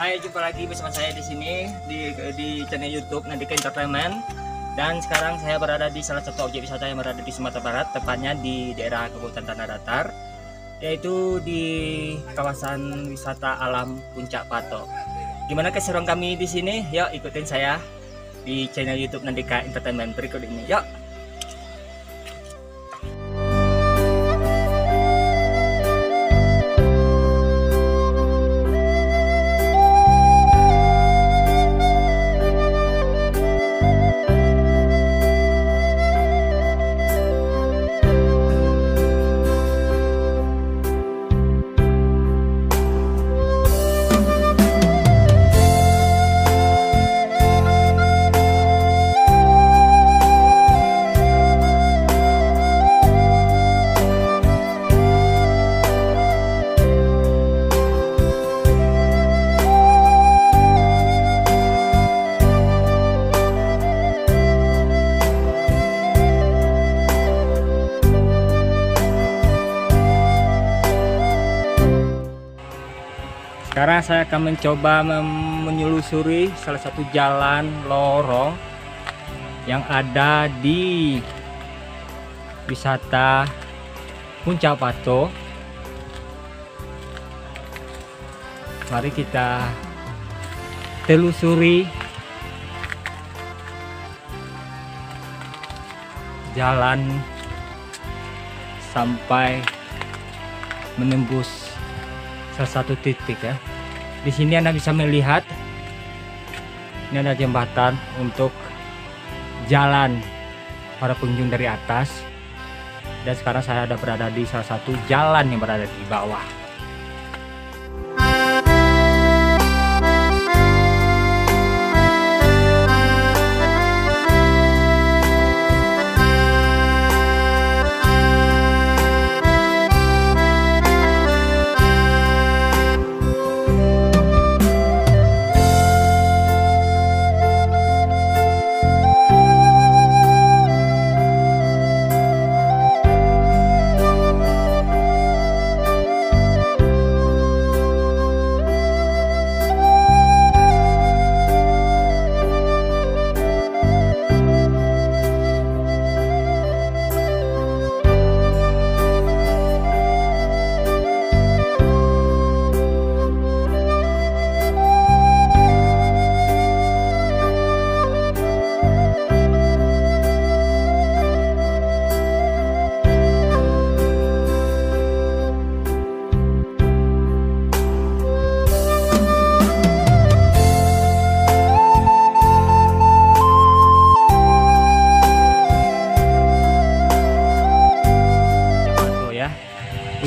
Hai, jumpa lagi bersama saya di sini di channel YouTube Nandika Entertainment. Dan sekarang saya berada di salah satu objek wisata yang berada di Sumatera Barat, tepatnya di daerah Kabupaten Tanah Datar, yaitu di kawasan wisata alam Puncak Pato. Gimana keseruan kami di sini? Yuk ikutin saya di channel YouTube Nandika Entertainment berikut ini. Yuk. Sekarang saya akan mencoba menyelusuri salah satu jalan lorong yang ada di wisata Puncak Pato. Mari kita telusuri jalan sampai menembus salah satu titik ya. Di sini Anda bisa melihat ini ada jembatan untuk jalan para pengunjung dari atas, dan sekarang saya ada berada di salah satu jalan yang berada di bawah.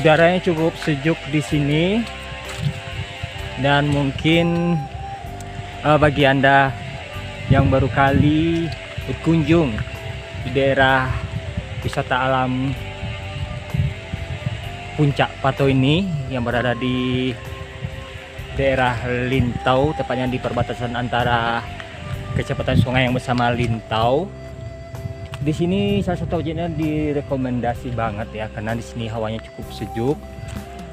Udaranya cukup sejuk di sini, dan mungkin bagi Anda yang baru kali berkunjung di daerah wisata alam Puncak Pato ini yang berada di daerah Lintau, tepatnya di perbatasan antara Kecamatan Sungai yang bersama Lintau. Di sini salah satu objeknya direkomendasi banget ya, karena di sini hawanya cukup sejuk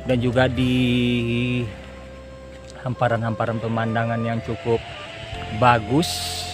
dan juga di hamparan-hamparan pemandangan yang cukup bagus.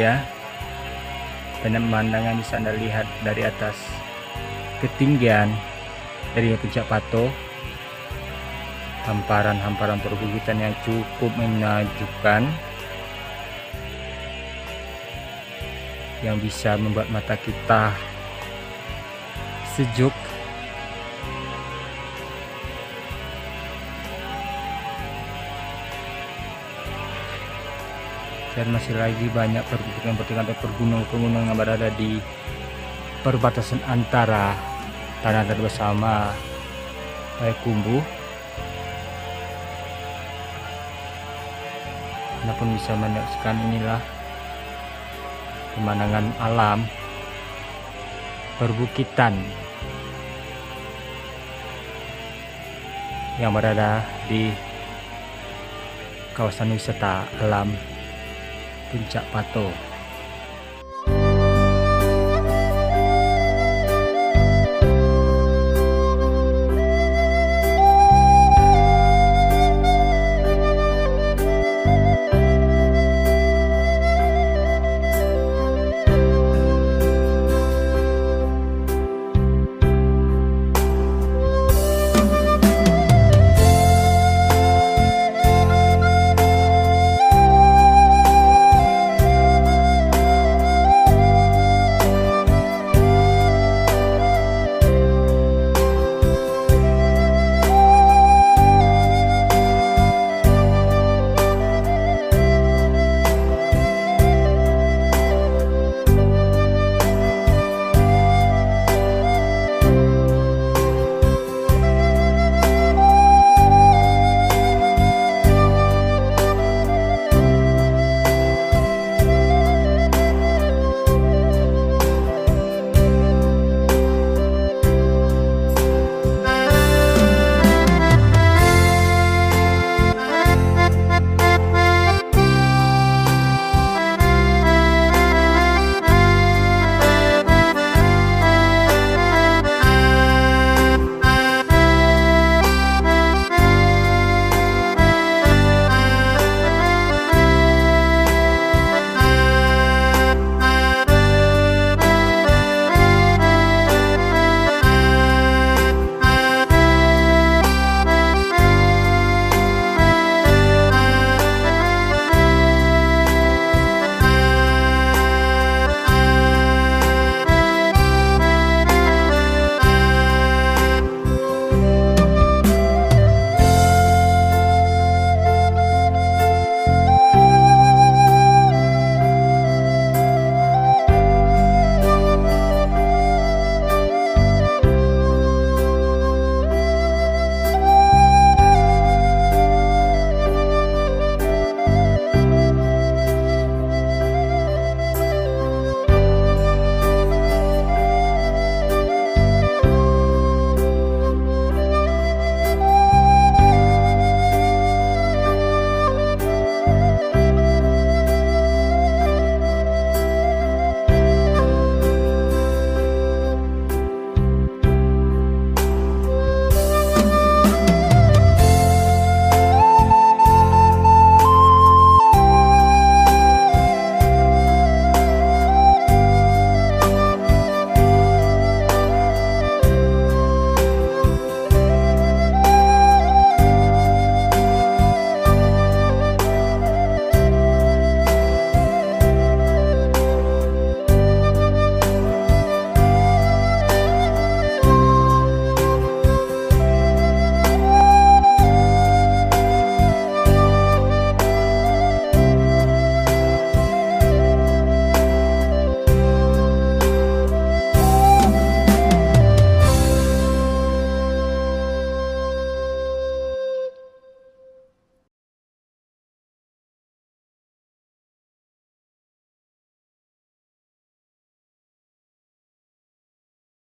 ya. Banyak pemandangan bisa Anda lihat dari atas ketinggian dari Puncak Pato. Hamparan-hamparan perbukitan yang cukup menakjubkan, yang bisa membuat mata kita sejuk. Dan masih lagi banyak perbukitan atau pergunungan yang berada di perbatasan antara Tanah Datar bersama Payakumbuh. Anda pun bisa menyaksikan inilah pemandangan alam perbukitan yang berada di kawasan wisata alam Puncak Pato.